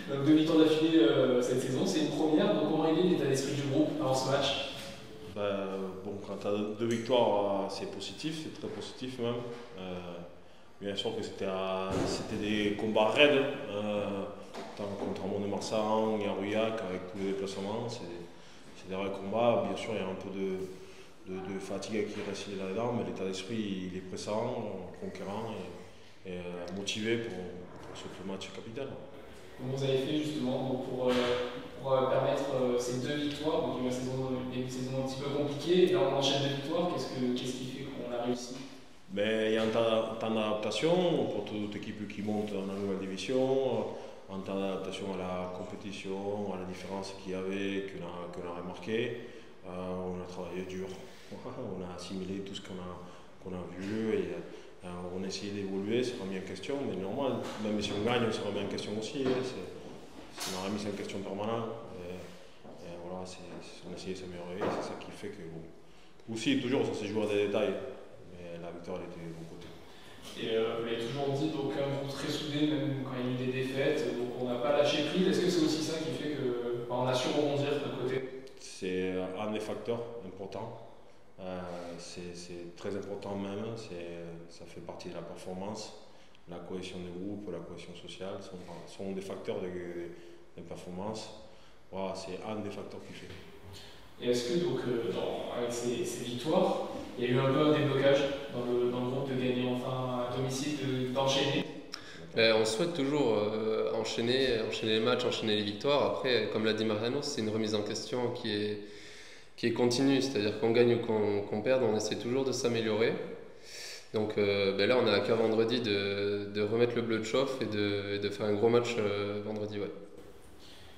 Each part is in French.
Donc 2 victoires d'affilée cette saison, c'est une première. Donc comment il est l'état d'esprit du groupe avant ce match? Bon, quand tu as 2 victoires, c'est positif, c'est très positif même. Bien sûr que c'était des combats raides, tant contre Mont-de-Marsan et Aurillac avec tous les déplacements. C'est des vrais combats. Bien sûr, il y a un peu de fatigue qui reste là-dedans, mais l'état d'esprit il est pressant, conquérant et motivé pour ce match capital. Comment vous avez fait justement donc, pour permettre ces 2 victoires? Donc il y a eu un début de saison un petit peu compliqué, et là on enchaîne 2 victoires. Qu'est-ce qui fait qu'on a réussi? Mais il y a un temps d'adaptation pour toute équipe qui monte dans la nouvelle division, un temps d'adaptation à la compétition, à la différence qu'il y avait, qu'on a remarqué. On a travaillé dur, on a assimilé tout ce qu'on a vu et on a essayé d'évoluer, c'est remis en question, mais normal, même si on gagne, on se remet en question aussi. C'est une remise en question permanente. Et voilà, on a essayé de s'améliorer, c'est ça qui fait que. Bon. Aussi, toujours, ça s'est joué à des détails, mais la victoire elle était de mon côté. Et vous l'avez toujours dit, donc un groupe très soudé, même quand il y a eu des défaites, donc on n'a pas lâché prise. Est-ce que c'est aussi ça qui fait que on a su rebondir de notre côté? C'est un des facteurs importants. C'est très important même, ça fait partie de la performance. La cohésion des groupes, la cohésion sociale sont des facteurs de performance. Voilà, c'est un des facteurs qui fait. Et est-ce que donc avec ces victoires, il y a eu un peu un déblocage dans le groupe de gagner enfin à domicile, d'enchaîner? On souhaite toujours enchaîner les matchs, enchaîner les victoires. Après, comme l'a dit Mariano, c'est une remise en question qui est continue. C'est-à-dire qu'on gagne ou qu'on perde, on essaie toujours de s'améliorer. Donc là, on n'a qu'à vendredi de remettre le bleu de chauffe et de faire un gros match vendredi. Ouais.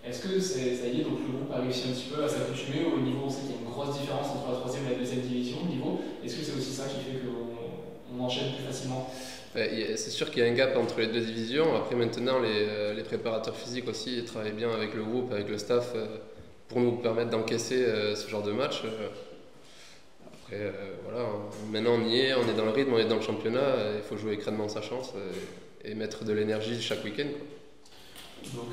Est-ce que ça y est, donc le groupe a réussi un petit peu à s'accoutumer au niveau? On sait qu'il y a une grosse différence entre la troisième et la deuxième division au niveau. Est-ce que c'est aussi ça qui fait qu'on enchaîne plus facilement? C'est sûr qu'il y a un gap entre les deux divisions. Après, maintenant, les préparateurs physiques aussi travaillent bien avec le groupe, avec le staff, pour nous permettre d'encaisser ce genre de match. Après, voilà, maintenant on y est, on est dans le rythme, on est dans le championnat. Il faut jouer crânement sa chance et mettre de l'énergie chaque week-end. Donc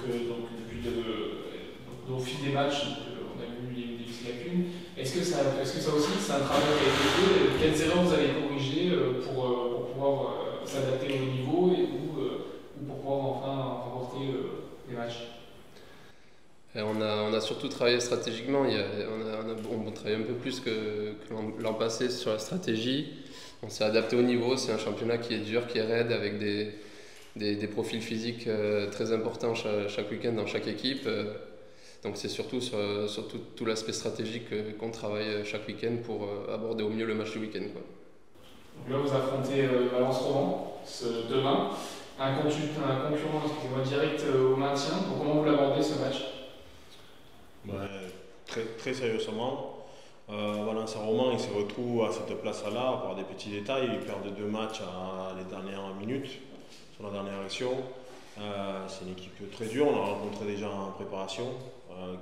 au fil des matchs, on a vu les petites lacunes. Est-ce que ça aussi, c'est un travail qui a été fait? Quelles erreurs vous avez corrigées pour pouvoir s'adapter au niveau ou pour pouvoir enfin remporter les matchs? On a surtout travaillé stratégiquement. On travaille un peu plus que l'an passé sur la stratégie. On s'est adapté au niveau. C'est un championnat qui est dur, qui est raide, avec des profils physiques très importants chaque week-end dans chaque équipe. Donc c'est surtout sur tout l'aspect stratégique qu'on travaille chaque week-end pour aborder au mieux le match du week-end. Donc là, vous affrontez Valence Roman demain, un concurrent direct au maintien. Donc comment vous l'abordez ce match? Très, très sérieusement, Valence Roman il se retrouve à cette place-là par des petits détails. Il perd 2 matchs à les dernières minutes sur la dernière action. C'est une équipe très dure, on l'a rencontré déjà en préparation,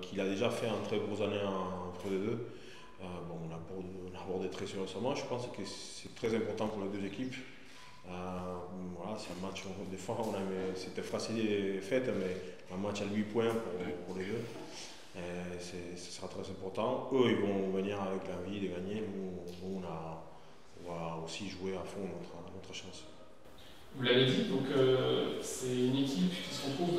qu'il a déjà fait en très grosse année en Pro D2. On l'a abordé très sérieusement. Je pense que c'est très important pour les deux équipes. Voilà, c'est un match, des fois c'était facile et fait, mais un match à 8 points pour les deux. Ce sera très important. Eux, ils vont venir avec l'envie de gagner. Nous, on va aussi jouer à fond notre chance. Vous l'avez dit, donc c'est une équipe qui se retrouve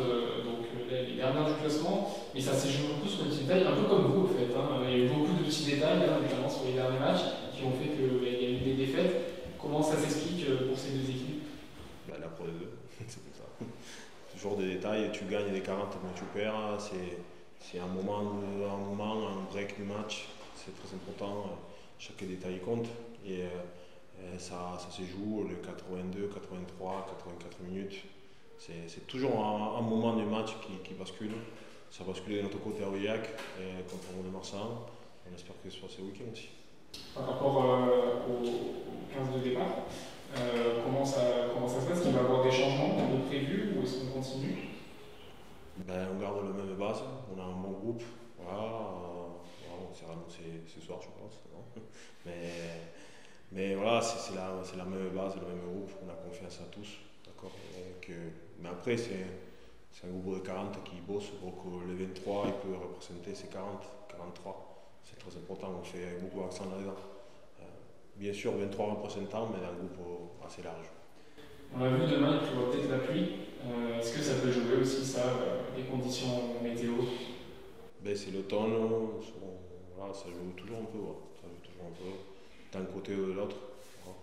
les dernières du classement, mais ça s'est joué beaucoup sur des petits détails, un peu comme vous au fait. Hein. Il y a eu beaucoup de petits détails, notamment sur les derniers matchs, qui ont fait qu'il y a eu des défaites. Comment ça s'explique pour ces deux équipes? La Pro D2, c'est pour ça. Toujours des détails, tu gagnes des 40, mais tu perds. C'est un moment, un break du match, c'est très important. Chaque détail compte. Et ça se joue le 82, 83, 84 minutes. C'est toujours un moment du match qui bascule. Ça bascule de notre côté à Aurillac contre Mont-de-Marsan. On espère que ce soit ce week-end aussi. Par rapport au 15 de départ, comment ça se passe? Est-ce qu'il va y avoir des changements de prévus ou est-ce qu'on continue? On garde la même base, on a un bon groupe. Voilà, on s'est annoncé ce soir, je pense. Non mais voilà, c'est la même base, le même groupe, on a confiance à tous. D'accord. Mais après, c'est c'est un groupe de 40 qui bosse pour que les 23 il peut représenter ces 40, 43. C'est très important, on fait beaucoup d'accent là-dedans. Bien sûr 23 représentants, mais un groupe assez large. On l'a vu demain, il prévoit peut-être la pluie. Est-ce que ça peut jouer aussi, ça, les conditions météo? Ben, c'est l'automne, voilà, ça joue toujours un peu. Ouais. Ça joue toujours un peu d'un côté ou de l'autre. Voilà.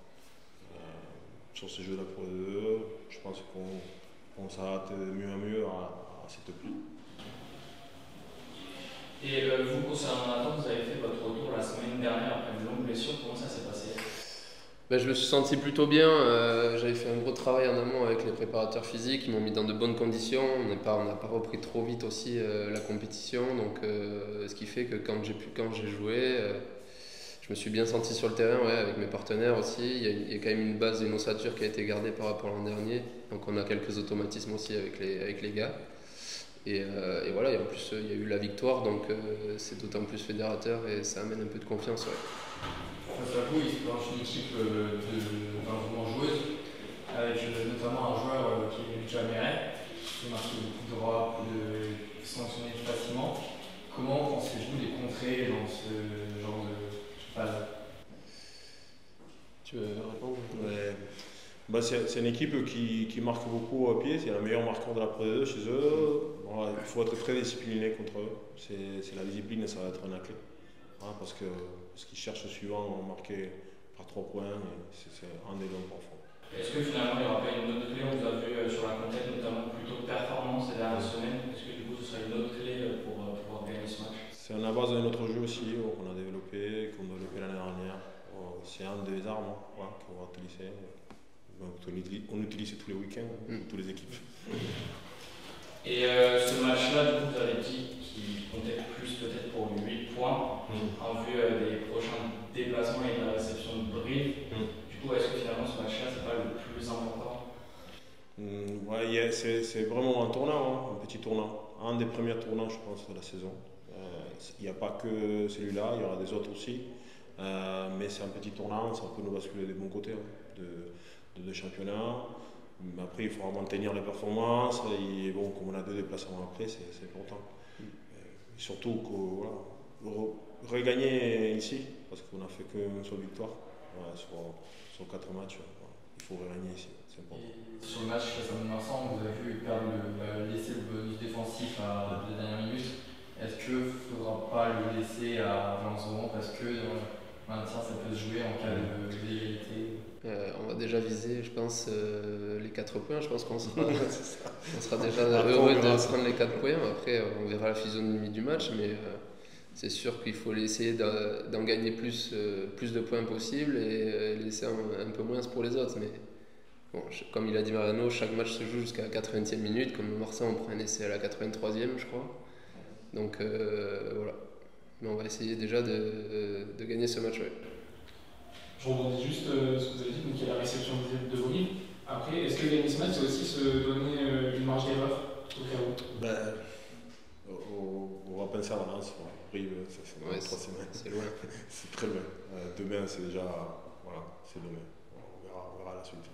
Sur ces jeux de la Pro 2, je pense qu'on s'adapte mieux à mieux à cette pluie. Et vous, concernant Nathan, vous avez fait votre retour la semaine dernière après une longue blessure. Comment ça s'est passé? Je me suis senti plutôt bien. J'avais fait un gros travail en amont avec les préparateurs physiques. Ils m'ont mis dans de bonnes conditions. On n'a pas repris trop vite aussi la compétition. Donc, ce qui fait que quand j'ai joué, je me suis bien senti sur le terrain, ouais, avec mes partenaires aussi. Il y a quand même une base, une ossature qui a été gardée par rapport à l'an dernier. Donc, on a quelques automatismes aussi avec les gars. Et voilà, et en plus il y a eu la victoire, donc c'est d'autant plus fédérateur et ça amène un peu de confiance. Ouais. Face à vous, il se planche une équipe de 20 joueuses, avec notamment un joueur qui est Lucha Meret, qui marque beaucoup de droits, qui sanctionné facilement. Comment pensez-vous les contrer dans ce genre de phase? Tu veux répondre? Ouais. Bah, c'est une équipe qui marque beaucoup au pied, c'est la meilleure marqueur de la Pro 2 chez eux. Bon, il faut être très discipliné contre eux. C'est la discipline et ça va être un clé. Hein, parce qu'ils cherchent souvent à marquer par 3 points et c'est un des longs profonds. Est-ce que finalement il n'y aura pas une autre clé? On vous a vu sur la conquête notamment plutôt performance ces dernières semaines. Est-ce que du coup ce sera une autre clé pour pouvoir gagner ce match? C'est à la base de notre jeu aussi qu'on a développé, qu'on a développé l'année dernière. C'est un des armes qu'on va utiliser. On utilise tous les week-ends, toutes les équipes. Et ce match-là, du coup, vous avez dit qu'il comptait plus peut-être pour 8 points en vue des prochains déplacements et de la réception de Brive. Du coup, est-ce que finalement ce match-là, c'est pas le plus important? Ouais, c'est vraiment un tournant, un petit tournant. Un des premiers tournants, je pense, de la saison. Il n'y a pas que celui-là, il y aura des autres aussi. Mais c'est un petit tournant, ça peut nous basculer des bons côtés de championnat. Après, il faudra maintenir les performances. Et bon, comme on a 2 déplacements après, c'est important. Et surtout regagner ici, parce qu'on n'a fait qu'une seule victoire sur 4 matchs. Il faut regagner ici, c'est important. Et sur le match face à Mont-Vincent, vous avez vu laisser le bonus défensif à la dernière minute. Est-ce qu'il ne faudra pas le laisser à Valence-Rouen parce que maintien, ça peut se jouer en cas d'égalité? On va déjà viser, je pense, les 4 points. Je pense qu'on sera déjà heureux de prendre les 4 points. Après, on verra la physionomie du match, mais c'est sûr qu'il faut essayer d'en gagner plus de points possible et laisser un peu moins pour les autres. Mais bon, comme il a dit Mariano, chaque match se joue jusqu'à la 80e minute. Comme Marseille, on prend un essai à la 83e, je crois. Donc voilà. Mais on va essayer déjà de gagner ce match. Ouais. Je rebondis juste ce que vous avez dit, donc il y a la réception de Brive. Après, est-ce que gagner ce match, c'est aussi se donner une marge d'erreur au cas où? On va penser à Valence, Brive, ça fait 3 semaines. C'est loin. C'est très loin. Demain, c'est déjà. Voilà, c'est demain. On verra la suite.